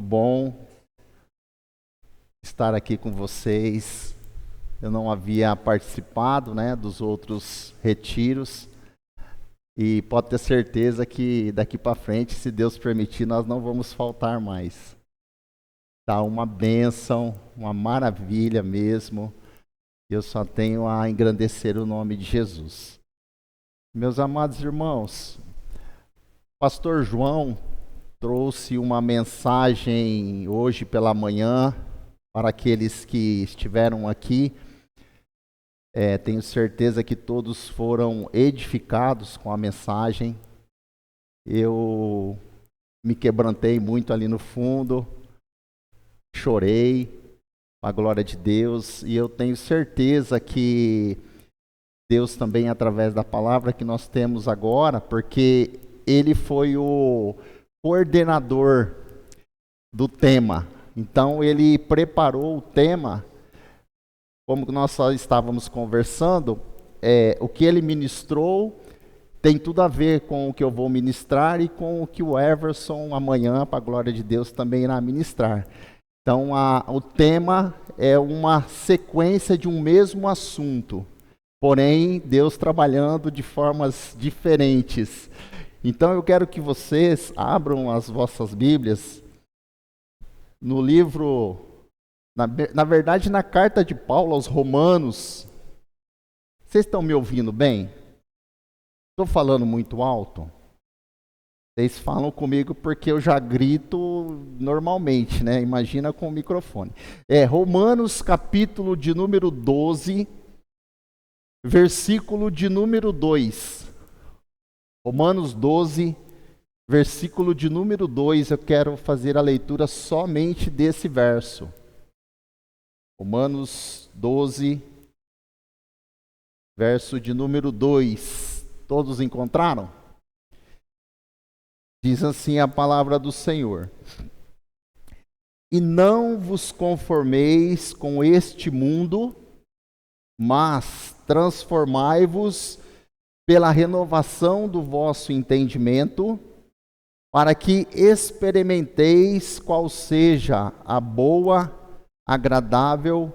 bom estar aqui com vocês. Eu não havia participado, dos outros retiros. E pode ter certeza que daqui para frente, se Deus permitir, nós não vamos faltar mais. Tá uma bênção, uma maravilha mesmo. Eu só tenho a engrandecer o nome de Jesus. Meus amados irmãos, Pastor João trouxe uma mensagem hoje pela manhã para aqueles que estiveram aqui. Tenho certeza que todos foram edificados com a mensagem. Eu me quebrantei muito ali no fundo, chorei, com a glória de Deus, e eu tenho certeza que Deus também, através da palavra que nós temos agora, porque Ele foi o coordenador do tema. Então, Ele preparou o tema, como nós só estávamos conversando, o que Ele ministrou tem tudo a ver com o que eu vou ministrar e com o que o Everson amanhã, para a glória de Deus, também irá ministrar. Então, o tema é uma sequência de um mesmo assunto, porém, Deus trabalhando de formas diferentes. Então, eu quero que vocês abram as vossas Bíblias no livro, na verdade, na carta de Paulo aos Romanos. Vocês estão me ouvindo bem? Estou falando muito alto? Vocês falam comigo porque eu já grito normalmente, Imagina com o microfone. Romanos capítulo de número 12, versículo de número 2. Romanos 12, versículo de número 2, eu quero fazer a leitura somente desse verso. Romanos 12, verso de número 2. Todos encontraram? Diz assim a palavra do Senhor: E não vos conformeis com este mundo, mas transformai-vos pela renovação do vosso entendimento, para que experimenteis qual seja a boa, agradável,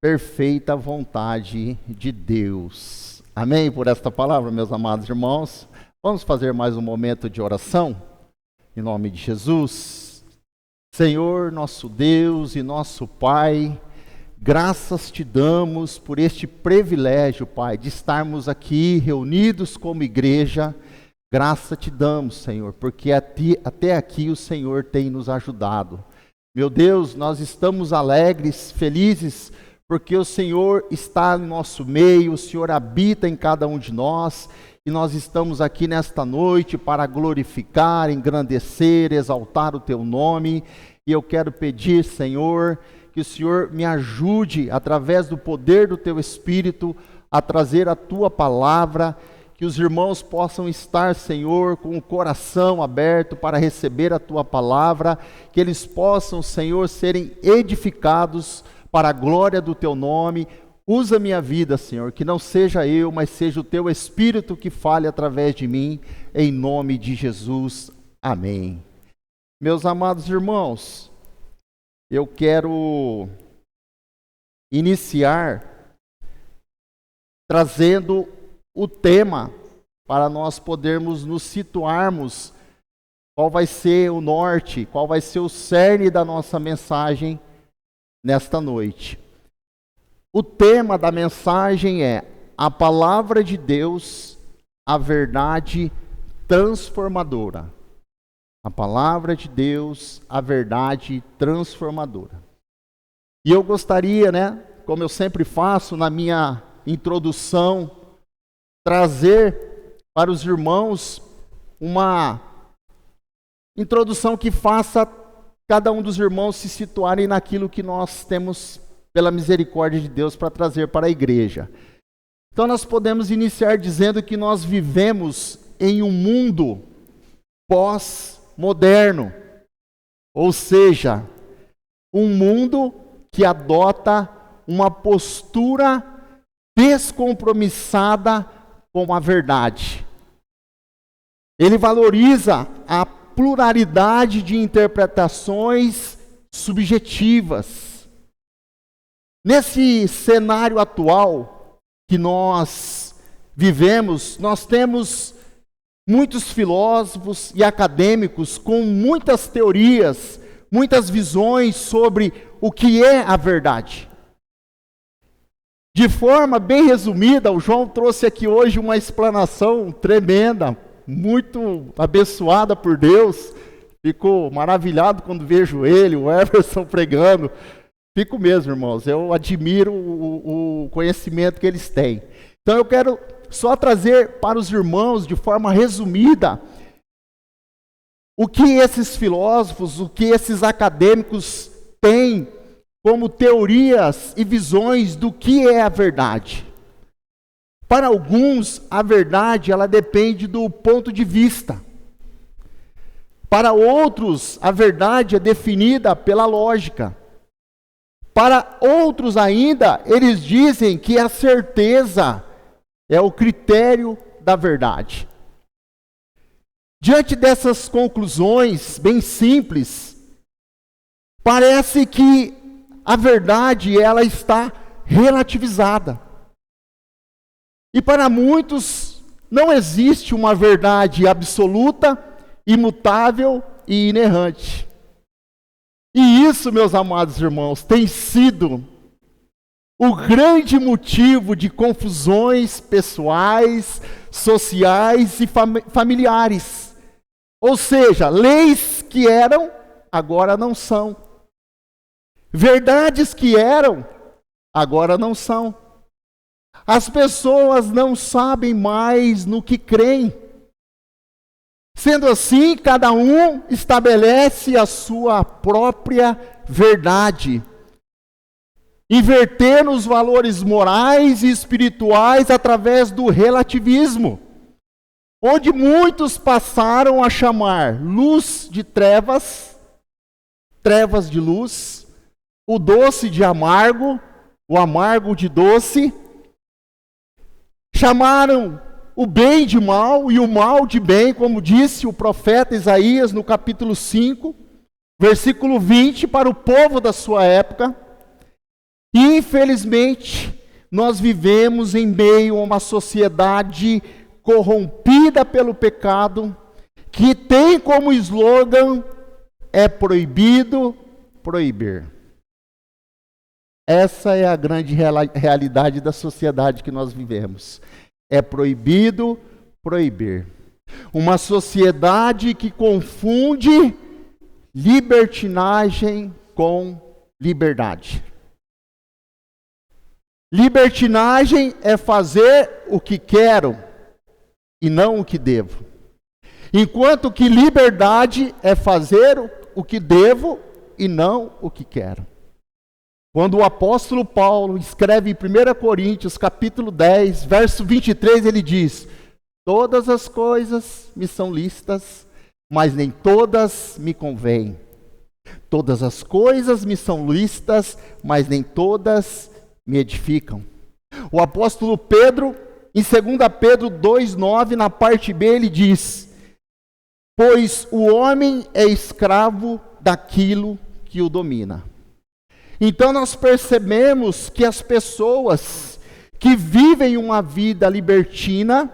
perfeita vontade de Deus. Amém por esta palavra, meus amados irmãos? Vamos fazer mais um momento de oração? Em nome de Jesus. Senhor, nosso Deus e nosso Pai, graças te damos por este privilégio, Pai, de estarmos aqui reunidos como igreja. Graça te damos, Senhor, porque até aqui o Senhor tem nos ajudado. Meu Deus, nós estamos alegres, felizes, porque o Senhor está no nosso meio, o Senhor habita em cada um de nós, e nós estamos aqui nesta noite para glorificar, engrandecer, exaltar o teu nome. E eu quero pedir, Senhor, que o Senhor me ajude, através do poder do teu Espírito, a trazer a tua palavra, que os irmãos possam estar, Senhor, com o coração aberto para receber a tua palavra, que eles possam, Senhor, serem edificados para a glória do teu nome. Usa minha vida, Senhor, que não seja eu, mas seja o teu Espírito que fale através de mim, em nome de Jesus. Amém. Meus amados irmãos, eu quero iniciar trazendo o tema para nós podermos nos situarmos, qual vai ser o norte, qual vai ser o cerne da nossa mensagem nesta noite. O tema da mensagem é a palavra de Deus, a verdade transformadora. A palavra de Deus, a verdade transformadora. E eu gostaria, como eu sempre faço na minha introdução, trazer para os irmãos uma introdução que faça cada um dos irmãos se situarem naquilo que nós temos pela misericórdia de Deus para trazer para a igreja. Então nós podemos iniciar dizendo que nós vivemos em um mundo pós-moderno, ou seja, um mundo que adota uma postura descompromissada com a verdade. Ele valoriza a pluralidade de interpretações subjetivas. Nesse cenário atual que nós vivemos, nós temos muitos filósofos e acadêmicos com muitas teorias, muitas visões sobre o que é a verdade. De forma bem resumida, o João trouxe aqui hoje uma explanação tremenda, muito abençoada por Deus. Fico maravilhado quando vejo ele, o Everson pregando. Fico mesmo, irmãos. Eu admiro o conhecimento que eles têm. Então eu quero só trazer para os irmãos, de forma resumida, o que esses filósofos, o que esses acadêmicos têm como teorias e visões do que é a verdade. Para alguns, a verdade ela depende do ponto de vista. Para outros, a verdade é definida pela lógica. Para outros ainda, eles dizem que a certeza é o critério da verdade. Diante dessas conclusões bem simples, parece que a verdade ela está relativizada. E para muitos não existe uma verdade absoluta, imutável e inerrante. E isso, meus amados irmãos, tem sido o grande motivo de confusões pessoais, sociais e familiares. Ou seja, leis que eram, agora não são. Verdades que eram, agora não são. As pessoas não sabem mais no que creem. Sendo assim, cada um estabelece a sua própria verdade, invertendo os valores morais e espirituais através do relativismo, onde muitos passaram a chamar luz de trevas, trevas de luz, o doce de amargo, o amargo de doce, chamaram o bem de mal e o mal de bem, como disse o profeta Isaías no capítulo 5, versículo 20, para o povo da sua época. E infelizmente, nós vivemos em meio a uma sociedade corrompida pelo pecado, que tem como slogan, é proibido proibir. Essa é a grande realidade da sociedade que nós vivemos. É proibido proibir. Uma sociedade que confunde libertinagem com liberdade. Libertinagem é fazer o que quero e não o que devo. Enquanto que liberdade é fazer o que devo e não o que quero. Quando o apóstolo Paulo escreve em 1 Coríntios, capítulo 10, verso 23, ele diz: todas as coisas me são lícitas, mas nem todas me convêm. Todas as coisas me são lícitas, mas nem todas me edificam. O apóstolo Pedro, em 2 Pedro 2,9, na parte B, ele diz: pois o homem é escravo daquilo que o domina. Então nós percebemos que as pessoas que vivem uma vida libertina,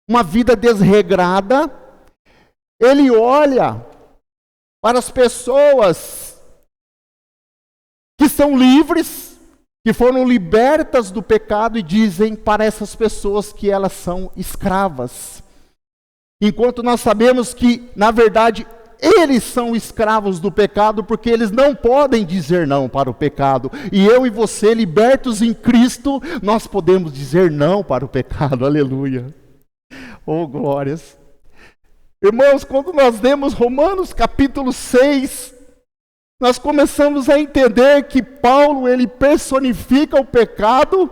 uma vida desregrada, ele olha para as pessoas que são livres, que foram libertas do pecado e dizem para essas pessoas que elas são escravas. Enquanto nós sabemos que, na verdade, eles são escravos do pecado, porque eles não podem dizer não para o pecado. E eu e você, libertos em Cristo, nós podemos dizer não para o pecado. Aleluia. Oh, glórias. Irmãos, quando nós lemos Romanos capítulo 6, nós começamos a entender que Paulo, ele personifica o pecado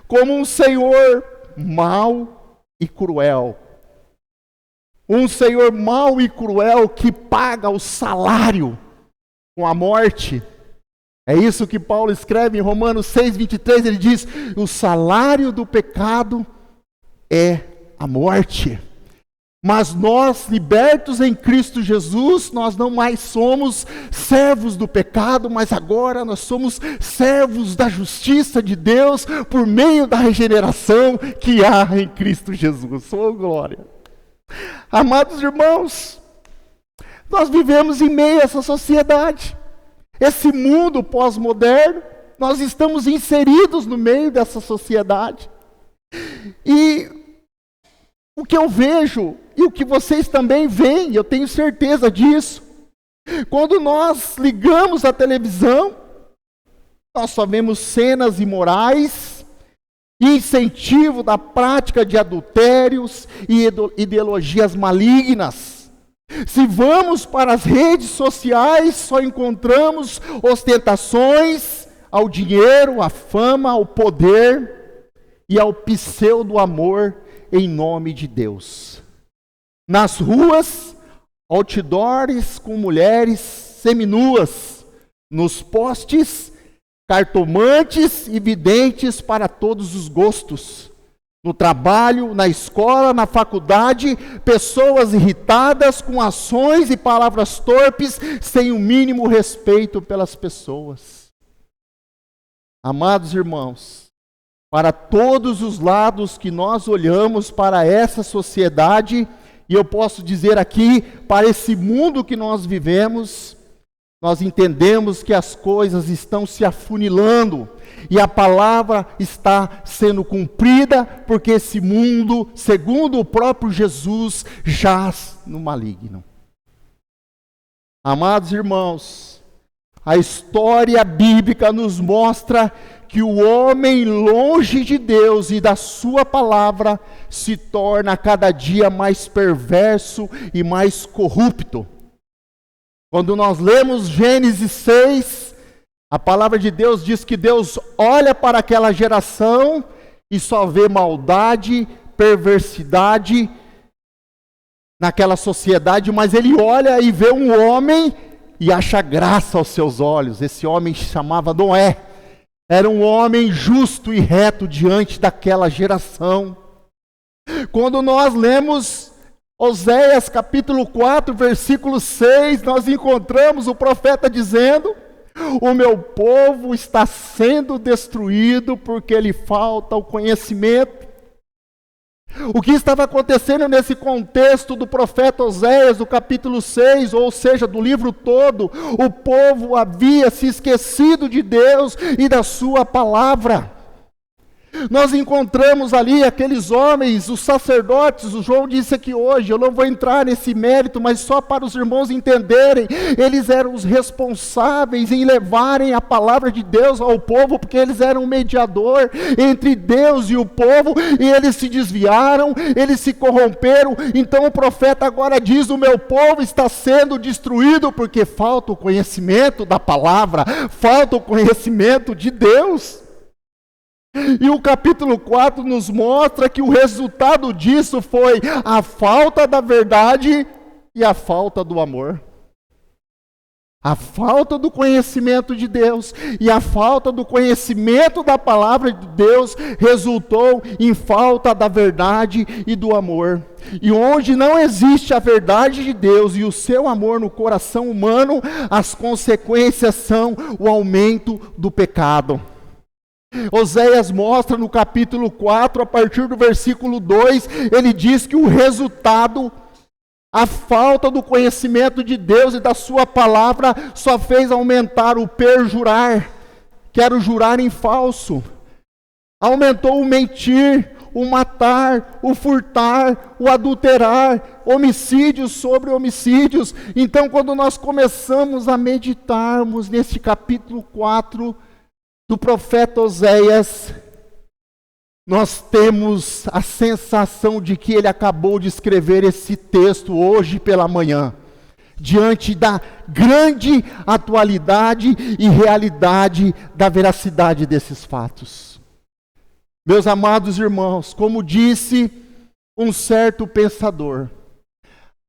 como um senhor mau e cruel. Um senhor mau e cruel que paga o salário com a morte. É isso que Paulo escreve em Romanos 6, 23, ele diz: o salário do pecado é a morte. Mas nós, libertos em Cristo Jesus, nós não mais somos servos do pecado, mas agora nós somos servos da justiça de Deus por meio da regeneração que há em Cristo Jesus. Oh, glória! Amados irmãos, nós vivemos em meio a essa sociedade, esse mundo pós-moderno, nós estamos inseridos no meio dessa sociedade. E o que eu vejo, e o que vocês também veem, eu tenho certeza disso, quando nós ligamos a televisão, nós só vemos cenas imorais, incentivo da prática de adultérios e ideologias malignas. Se vamos para as redes sociais, só encontramos ostentações ao dinheiro, à fama, ao poder e ao pseudo-amor em nome de Deus. Nas ruas, outdoors com mulheres seminuas, nos postes, cartomantes e videntes para todos os gostos. No trabalho, na escola, na faculdade, pessoas irritadas com ações e palavras torpes, sem o mínimo respeito pelas pessoas. Amados irmãos, para todos os lados que nós olhamos para essa sociedade, e eu posso dizer aqui, para esse mundo que nós vivemos, nós entendemos que as coisas estão se afunilando e a palavra está sendo cumprida, porque esse mundo, segundo o próprio Jesus, jaz no maligno. Amados irmãos, a história bíblica nos mostra que o homem longe de Deus e da sua palavra se torna cada dia mais perverso e mais corrupto. Quando nós lemos Gênesis 6, a palavra de Deus diz que Deus olha para aquela geração e só vê maldade, perversidade naquela sociedade, mas ele olha e vê um homem e acha graça aos seus olhos. Esse homem se chamava Noé. Era um homem justo e reto diante daquela geração. Quando nós lemos Oséias capítulo 4, versículo 6, nós encontramos o profeta dizendo: o meu povo está sendo destruído porque lhe falta o conhecimento. O que estava acontecendo nesse contexto do profeta Oséias, do capítulo 6, ou seja, do livro todo, o povo havia se esquecido de Deus e da sua palavra. Nós encontramos ali aqueles homens, os sacerdotes, o João disse aqui hoje, eu não vou entrar nesse mérito, mas só para os irmãos entenderem, eles eram os responsáveis em levarem a palavra de Deus ao povo, porque eles eram um mediador entre Deus e o povo, e eles se desviaram, eles se corromperam. Então o profeta agora diz: o meu povo está sendo destruído porque falta o conhecimento da palavra, falta o conhecimento de Deus. E o capítulo 4 nos mostra que o resultado disso foi a falta da verdade e a falta do amor. A falta do conhecimento de Deus e a falta do conhecimento da palavra de Deus resultou em falta da verdade e do amor. E onde não existe a verdade de Deus e o seu amor no coração humano, as consequências são o aumento do pecado. Oséias mostra no capítulo 4, a partir do versículo 2, ele diz que o resultado, a falta do conhecimento de Deus e da sua palavra, só fez aumentar o perjurar, que era o jurar em falso. Aumentou o mentir, o matar, o furtar, o adulterar, homicídios sobre homicídios. Então, quando nós começamos a meditarmos nesse capítulo 4, do profeta Oséias, nós temos a sensação de que ele acabou de escrever esse texto hoje pela manhã, diante da grande atualidade e realidade da veracidade desses fatos. Meus amados irmãos, como disse um certo pensador,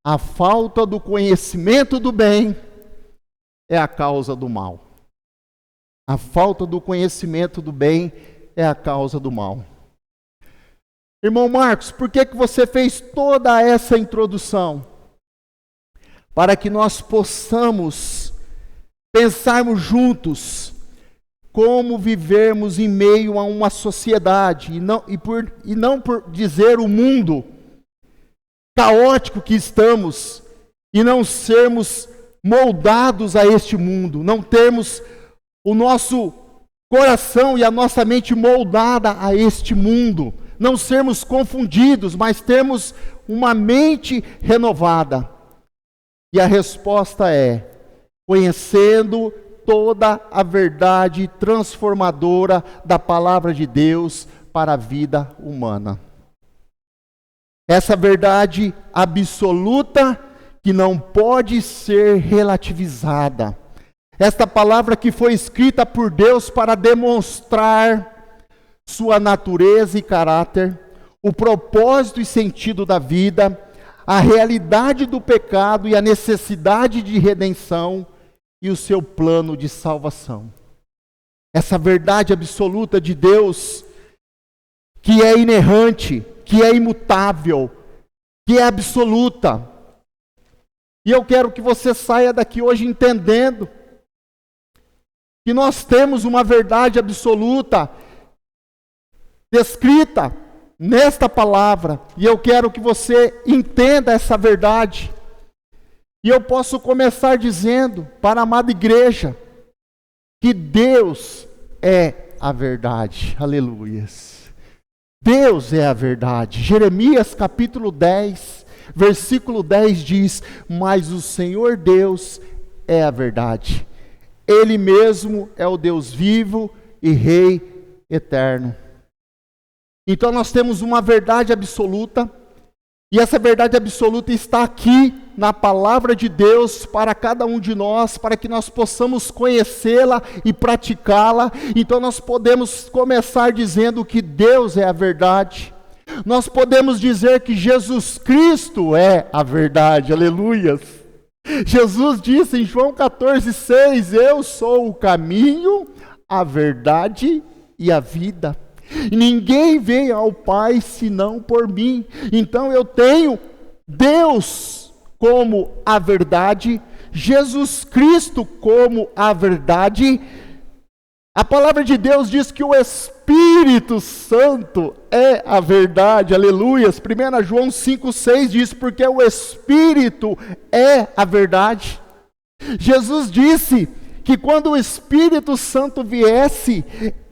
a falta do conhecimento do bem é a causa do mal. A falta do conhecimento do bem é a causa do mal. Irmão Marcos, por que você fez toda essa introdução? Para que nós possamos pensarmos juntos como vivermos em meio a uma sociedade, e não por dizer o mundo caótico que estamos, e não sermos moldados a este mundo, não termos o nosso coração e a nossa mente moldada a este mundo, não sermos confundidos, mas termos uma mente renovada. E a resposta é: conhecendo toda a verdade transformadora da palavra de Deus para a vida humana. Essa verdade absoluta que não pode ser relativizada. Esta palavra que foi escrita por Deus para demonstrar sua natureza e caráter, o propósito e sentido da vida, a realidade do pecado e a necessidade de redenção e o seu plano de salvação. Essa verdade absoluta de Deus, que é inerrante, que é imutável, que é absoluta. E eu quero que você saia daqui hoje entendendo que nós temos uma verdade absoluta descrita nesta palavra, e eu quero que você entenda essa verdade. E eu posso começar dizendo para a amada igreja que Deus é a verdade. Aleluias. Deus é a verdade. Jeremias capítulo 10, versículo 10 diz: mas o Senhor Deus é a verdade. Ele mesmo é o Deus vivo e Rei eterno. Então nós temos uma verdade absoluta, e essa verdade absoluta está aqui na palavra de Deus para cada um de nós, para que nós possamos conhecê-la e praticá-la. Então nós podemos começar dizendo que Deus é a verdade. Nós podemos dizer que Jesus Cristo é a verdade, aleluias. Jesus disse em João 14,6, eu sou o caminho, a verdade e a vida. Ninguém vem ao Pai senão por mim. Então eu tenho Deus como a verdade, Jesus Cristo como a verdade. A palavra de Deus diz que o Espírito Santo é a verdade, aleluias. 1 João 5,6 diz, porque o Espírito é a verdade. Jesus disse que quando o Espírito Santo viesse,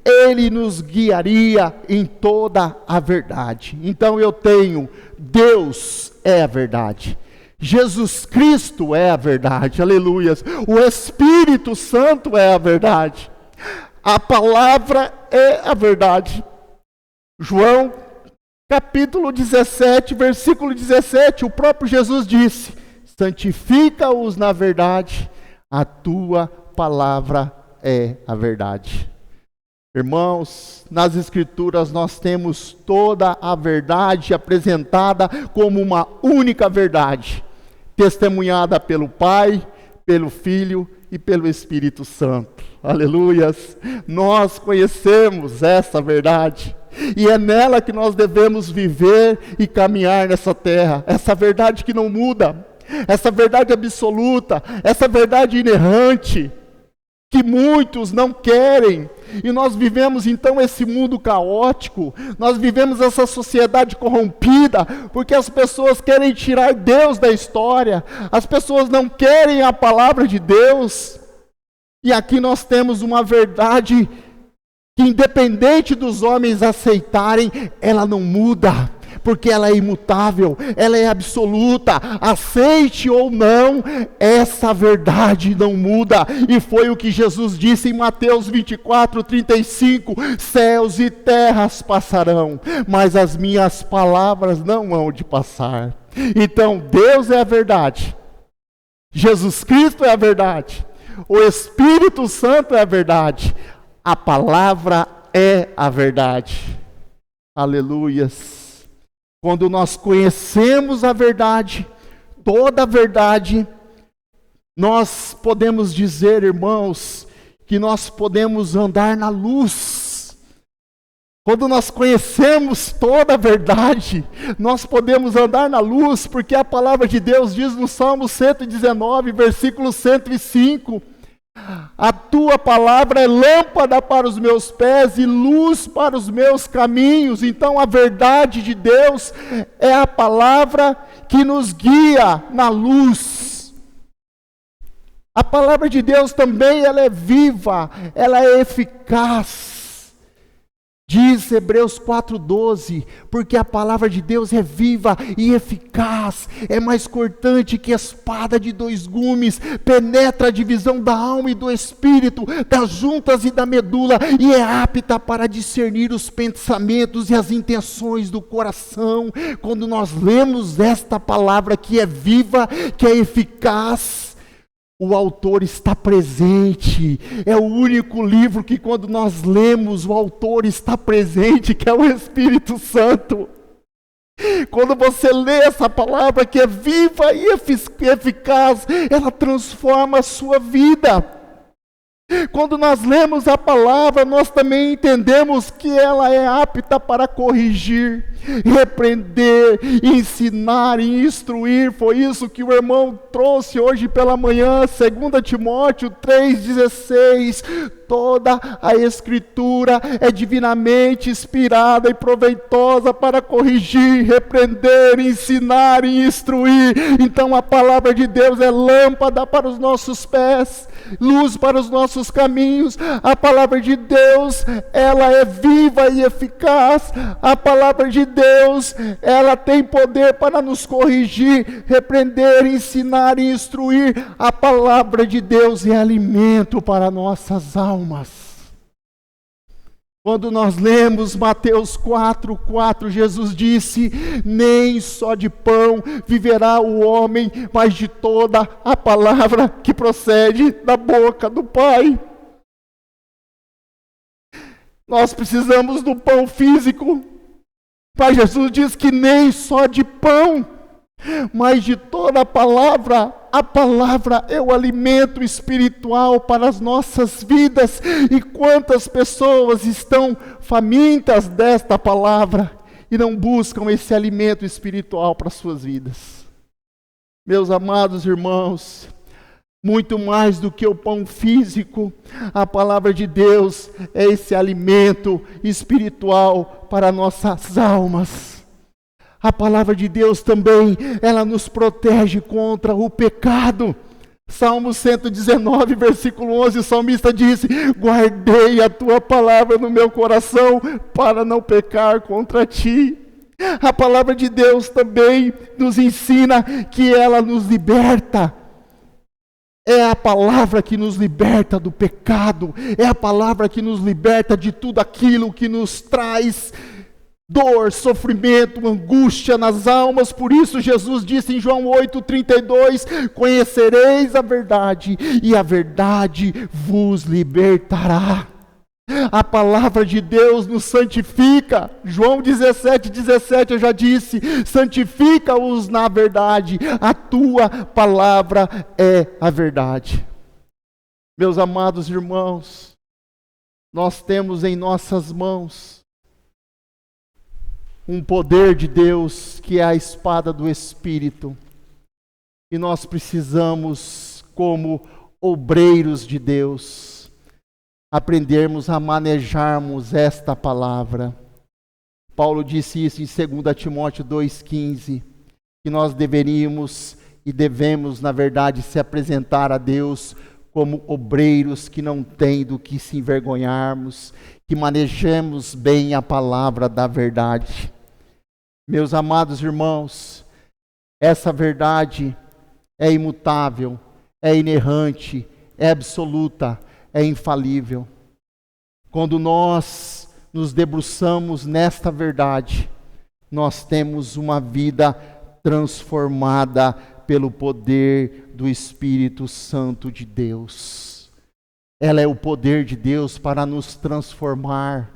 Ele nos guiaria em toda a verdade. Então eu tenho, Deus é a verdade. Jesus Cristo é a verdade, aleluias. O Espírito Santo é a verdade. A palavra é a verdade. João capítulo 17, versículo 17, o próprio Jesus disse: santifica-os na verdade, a tua palavra é a verdade. Irmãos, nas Escrituras nós temos toda a verdade apresentada como uma única verdade, testemunhada pelo Pai, pelo Filho e pelo Espírito Santo. Aleluias! Nós conhecemos essa verdade, e é nela que nós devemos viver e caminhar nessa terra. Essa verdade que não muda, essa verdade absoluta, essa verdade inerrante, que muitos não querem. E nós vivemos então esse mundo caótico, nós vivemos essa sociedade corrompida, porque as pessoas querem tirar Deus da história, as pessoas não querem a palavra de Deus. E aqui nós temos uma verdade que, independente dos homens aceitarem, ela não muda, porque ela é imutável, ela é absoluta. Aceite ou não, essa verdade não muda. E foi o que Jesus disse em Mateus 24:35: céus e terras passarão, mas as minhas palavras não hão de passar. Então Deus é a verdade, Jesus Cristo é a verdade, o Espírito Santo é a verdade, a palavra é a verdade. Aleluias! Quando nós conhecemos a verdade, toda a verdade, nós podemos dizer, irmãos, que nós podemos andar na luz. Quando nós conhecemos toda a verdade, nós podemos andar na luz, porque a palavra de Deus diz no Salmo 119, versículo 105, a tua palavra é lâmpada para os meus pés e luz para os meus caminhos. Então a verdade de Deus é a palavra que nos guia na luz. A palavra de Deus também, ela é viva, ela é eficaz. Diz Hebreus 4:12, porque a palavra de Deus é viva e eficaz, é mais cortante que espada de dois gumes, penetra a divisão da alma e do espírito, das juntas e da medula, e é apta para discernir os pensamentos e as intenções do coração. Quando nós lemos esta palavra que é viva, que é eficaz, o autor está presente. É o único livro que quando nós lemos, o autor está presente, que é o Espírito Santo. Quando você lê essa palavra que é viva e eficaz, ela transforma a sua vida. Quando nós lemos a palavra, nós também entendemos que ela é apta para corrigir, repreender, ensinar e instruir. Foi isso que o irmão trouxe hoje pela manhã, 2 Timóteo 3,16. Toda a Escritura é divinamente inspirada e proveitosa para corrigir, repreender, ensinar e instruir. Então a palavra de Deus é lâmpada para os nossos pés, luz para os nossos caminhos. A palavra de Deus, ela é viva e eficaz. A palavra de Deus, ela tem poder para nos corrigir, repreender, ensinar e instruir. A palavra de Deus é alimento para nossas almas. Quando nós lemos Mateus 4:4, Jesus disse: nem só de pão viverá o homem, mas de toda a palavra que procede da boca do Pai. Nós precisamos do pão físico, mas Jesus diz que nem só de pão, mas de toda a palavra. A palavra é o alimento espiritual para as nossas vidas. E quantas pessoas estão famintas desta palavra e não buscam esse alimento espiritual para as suas vidas? Meus amados irmãos, muito mais do que o pão físico, a palavra de Deus é esse alimento espiritual para nossas almas. A palavra de Deus também, ela nos protege contra o pecado. Salmo 119, versículo 11, o salmista disse: guardei a tua palavra no meu coração para não pecar contra ti. A palavra de Deus também nos ensina que ela nos liberta. É a palavra que nos liberta do pecado, é a palavra que nos liberta de tudo aquilo que nos traz dor, sofrimento, angústia nas almas. Por isso Jesus disse em João 8:32, conhecereis a verdade e a verdade vos libertará. A palavra de Deus nos santifica. João 17:17 eu já disse, santifica-os na verdade, a tua palavra é a verdade. Meus amados irmãos, nós temos em nossas mãos um poder de Deus que é a espada do Espírito. E nós precisamos, como obreiros de Deus, aprendermos a manejarmos esta palavra. Paulo disse isso em 2 Timóteo 2,15, que nós deveríamos e devemos, na verdade, se apresentar a Deus como obreiros que não têm do que se envergonharmos, que manejemos bem a palavra da verdade. Meus amados irmãos, essa verdade é imutável, é inerrante, é absoluta, é infalível. Quando nós nos debruçamos nesta verdade, nós temos uma vida transformada pelo poder do Espírito Santo de Deus. Ela é o poder de Deus para nos transformar.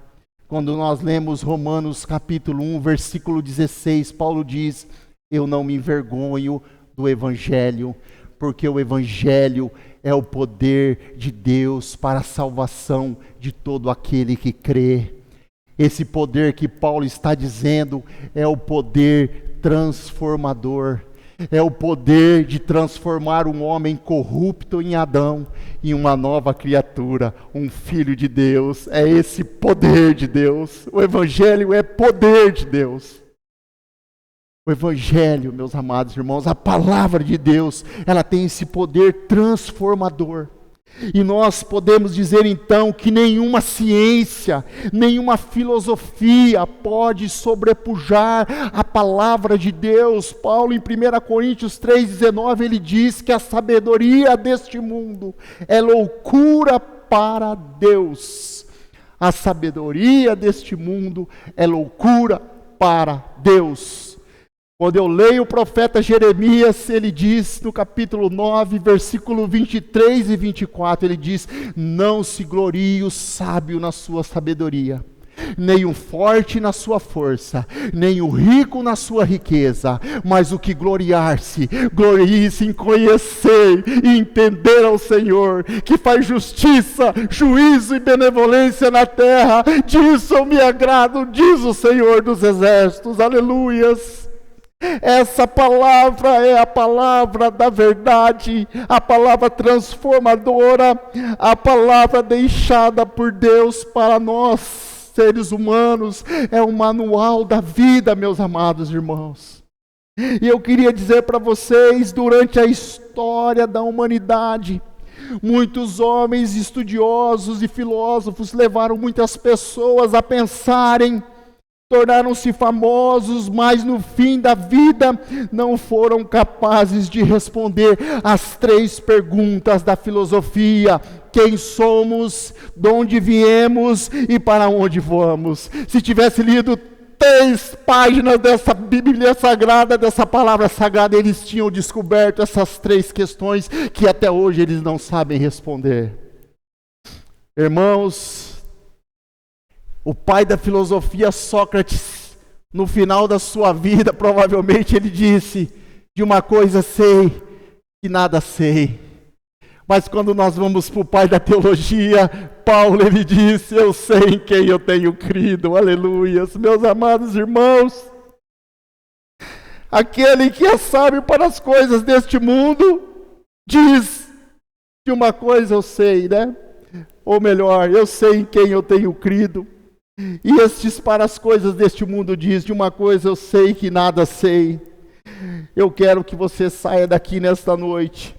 Quando nós lemos Romanos capítulo 1, versículo 16, Paulo diz: eu não me envergonho do Evangelho, porque o Evangelho é o poder de Deus para a salvação de todo aquele que crê. Esse poder que Paulo está dizendo é o poder transformador. É o poder de transformar um homem corrupto em Adão em uma nova criatura, um filho de Deus. É esse poder de Deus. O Evangelho é poder de Deus. O Evangelho, meus amados irmãos, a palavra de Deus, ela tem esse poder transformador. E nós podemos dizer então que nenhuma ciência, nenhuma filosofia pode sobrepujar a palavra de Deus. Paulo, em 1 Coríntios 3,19, ele diz que a sabedoria deste mundo é loucura para Deus. A sabedoria deste mundo é loucura para Deus. Quando eu leio o profeta Jeremias, ele diz no capítulo 9, versículo 23 e 24, ele diz: não se glorie o sábio na sua sabedoria, nem o forte na sua força, nem o rico na sua riqueza, mas o que gloriar-se, glorie-se em conhecer e entender ao Senhor, que faz justiça, juízo e benevolência na terra. Disso eu me agrado, diz o Senhor dos exércitos. Aleluias! Essa palavra é a palavra da verdade, a palavra transformadora, a palavra deixada por Deus para nós, seres humanos. É o manual da vida, meus amados irmãos. E eu queria dizer para vocês, durante a história da humanidade, muitos homens estudiosos e filósofos levaram muitas pessoas a pensarem, tornaram-se famosos, mas no fim da vida não foram capazes de responder as 3 perguntas da filosofia: quem somos, de onde viemos e para onde vamos. Se tivesse lido 3 páginas dessa Bíblia Sagrada, dessa palavra sagrada, eles tinham descoberto essas 3 questões que até hoje eles não sabem responder. Irmãos, o pai da filosofia, Sócrates, no final da sua vida, provavelmente ele disse: de uma coisa sei que nada sei. Mas quando nós vamos para o pai da teologia, Paulo, ele disse: eu sei em quem eu tenho crido. Aleluias, meus amados irmãos. Aquele que é sábio para as coisas deste mundo, diz: de uma coisa eu sei, né? Ou melhor, eu sei em quem eu tenho crido. E estes para as coisas deste mundo diz: de uma coisa eu sei que nada sei. Eu quero que você saia daqui nesta noite,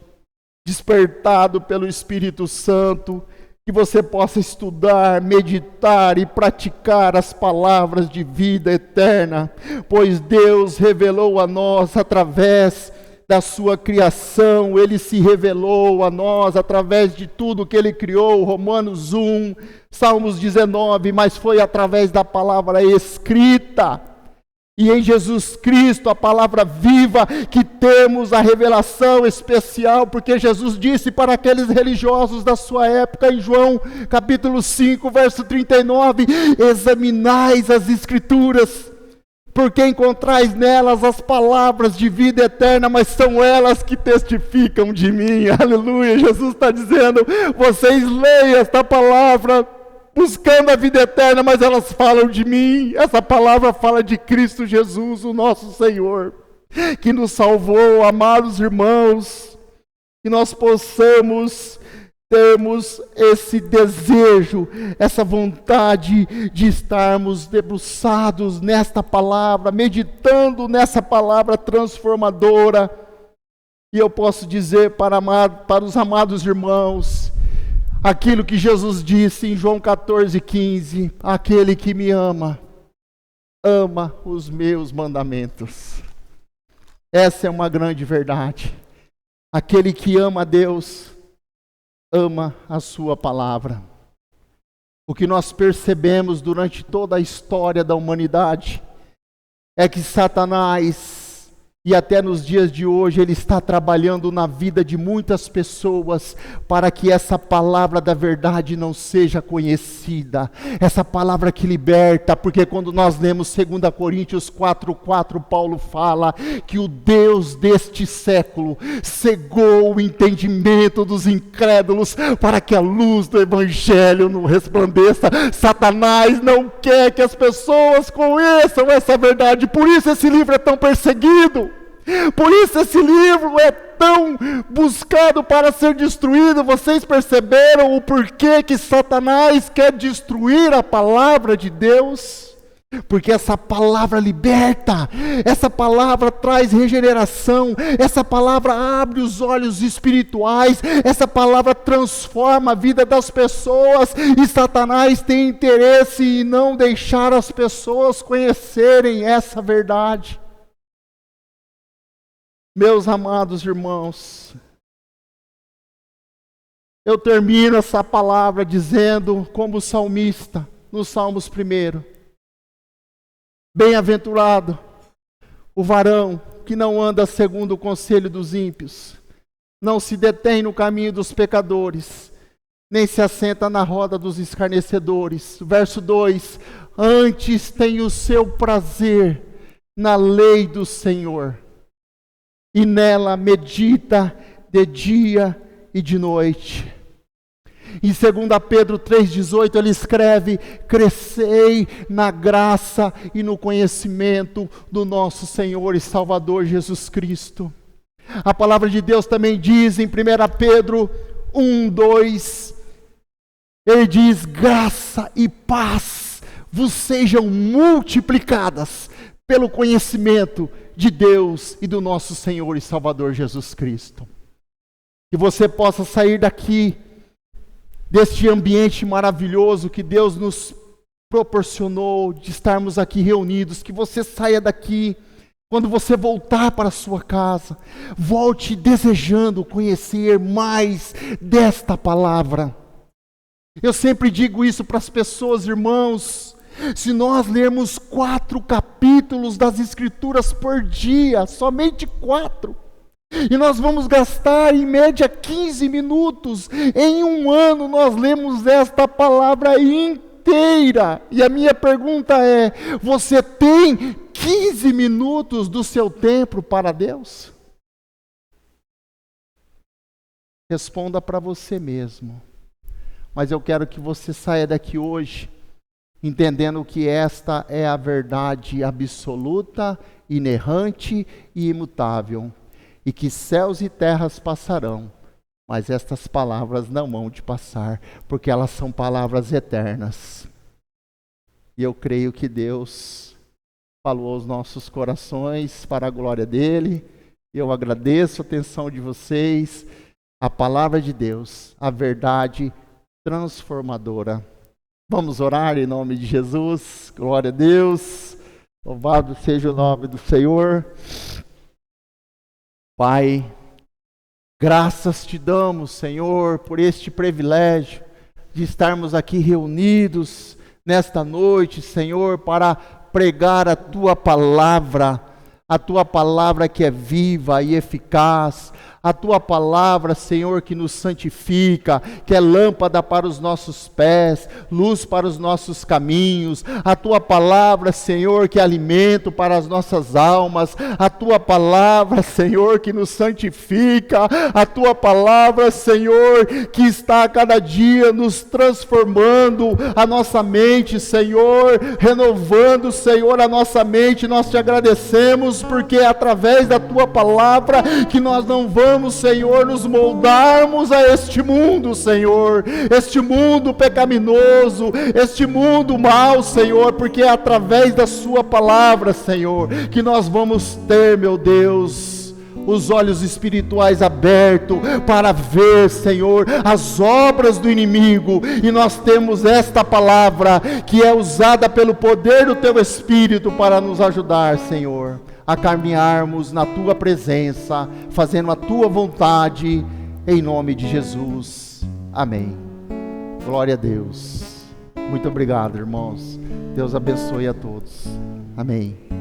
despertado pelo Espírito Santo, que você possa estudar, meditar e praticar as palavras de vida eterna, pois Deus revelou a nós através da sua criação. Ele se revelou a nós através de tudo que Ele criou, Romanos 1, Salmos 19, mas foi através da palavra escrita. E em Jesus Cristo, a palavra viva, que temos a revelação especial, porque Jesus disse para aqueles religiosos da sua época, em João capítulo 5, verso 39, examinais as Escrituras, porque encontrais nelas as palavras de vida eterna, mas são elas que testificam de mim. Aleluia, Jesus está dizendo: vocês leiam esta palavra, buscando a vida eterna, mas elas falam de mim. Essa palavra fala de Cristo Jesus, o nosso Senhor, que nos salvou. Amados irmãos, que nós possamos termos esse desejo, essa vontade de estarmos debruçados nesta palavra, meditando nessa palavra transformadora. E eu posso dizer para os amados irmãos, aquilo que Jesus disse em João 14,15: aquele que me ama, ama os meus mandamentos. Essa é uma grande verdade. Aquele que ama a Deus, ama a sua palavra. O que nós percebemos durante toda a história da humanidade é que Satanás, E até nos dias de hoje Ele está trabalhando na vida de muitas pessoas para que essa palavra da verdade não seja conhecida. Essa palavra que liberta, porque quando nós lemos 2 Coríntios 4:4, Paulo fala que o Deus deste século cegou o entendimento dos incrédulos para que a luz do Evangelho não resplandeça. Satanás não quer que as pessoas conheçam essa verdade, por isso esse livro é tão perseguido. Por isso esse livro é tão buscado para ser destruído. Vocês perceberam o porquê que Satanás quer destruir a palavra de Deus? Porque essa palavra liberta, essa palavra traz regeneração, essa palavra abre os olhos espirituais, essa palavra transforma a vida das pessoas, e Satanás tem interesse em não deixar as pessoas conhecerem essa verdade. Meus amados irmãos, eu termino essa palavra dizendo, como o salmista, no Salmos 1, bem-aventurado o varão que não anda segundo o conselho dos ímpios, não se detém no caminho dos pecadores, nem se assenta na roda dos escarnecedores. Verso 2, antes tem o seu prazer na lei do Senhor, e nela medita de dia e de noite. Em 2 Pedro 3,18 ele escreve: crescei na graça e no conhecimento do nosso Senhor e Salvador Jesus Cristo. A palavra de Deus também diz em 1 Pedro 1:2, ele diz: graça e paz vos sejam multiplicadas pelo conhecimento de Deus e do nosso Senhor e Salvador Jesus Cristo. Que você possa sair daqui, deste ambiente maravilhoso que Deus nos proporcionou, de estarmos aqui reunidos, que você saia daqui, quando você voltar para a sua casa, volte desejando conhecer mais desta palavra. Eu sempre digo isso para as pessoas, irmãos, se nós lermos 4 capítulos das Escrituras por dia, somente 4, e nós vamos gastar em média 15 minutos, em um ano nós lemos esta palavra inteira. E a minha pergunta é: você tem 15 minutos do seu tempo para Deus? Responda para você mesmo. Mas eu quero que você saia daqui hoje entendendo que esta é a verdade absoluta, inerrante e imutável, e que céus e terras passarão, mas estas palavras não hão de passar, porque elas são palavras eternas. E eu creio que Deus falou aos nossos corações para a glória dele. Eu agradeço a atenção de vocês. A palavra de Deus, a verdade transformadora. Vamos orar em nome de Jesus. Glória a Deus. Louvado seja o nome do Senhor. Pai, graças te damos, Senhor, por este privilégio de estarmos aqui reunidos nesta noite, Senhor, para pregar a tua palavra que é viva e eficaz, a tua palavra, Senhor, que nos santifica, que é lâmpada para os nossos pés, luz para os nossos caminhos, a tua palavra, Senhor, que é alimento para as nossas almas, a tua palavra, Senhor, que nos santifica, a tua palavra, Senhor, que está a cada dia nos transformando a nossa mente, Senhor, renovando, Senhor, a nossa mente. Nós te agradecemos porque é através da tua palavra que nós não vamos, Senhor, nos moldarmos a este mundo, Senhor, este mundo pecaminoso, este mundo mau, Senhor, porque é através da sua palavra, Senhor, que nós vamos ter, meu Deus, os olhos espirituais abertos para ver, Senhor, as obras do inimigo. E nós temos esta palavra que é usada pelo poder do teu Espírito para nos ajudar, Senhor, a caminharmos na tua presença, fazendo a tua vontade, em nome de Jesus. Amém. Glória a Deus. Muito obrigado, irmãos. Deus abençoe a todos. Amém.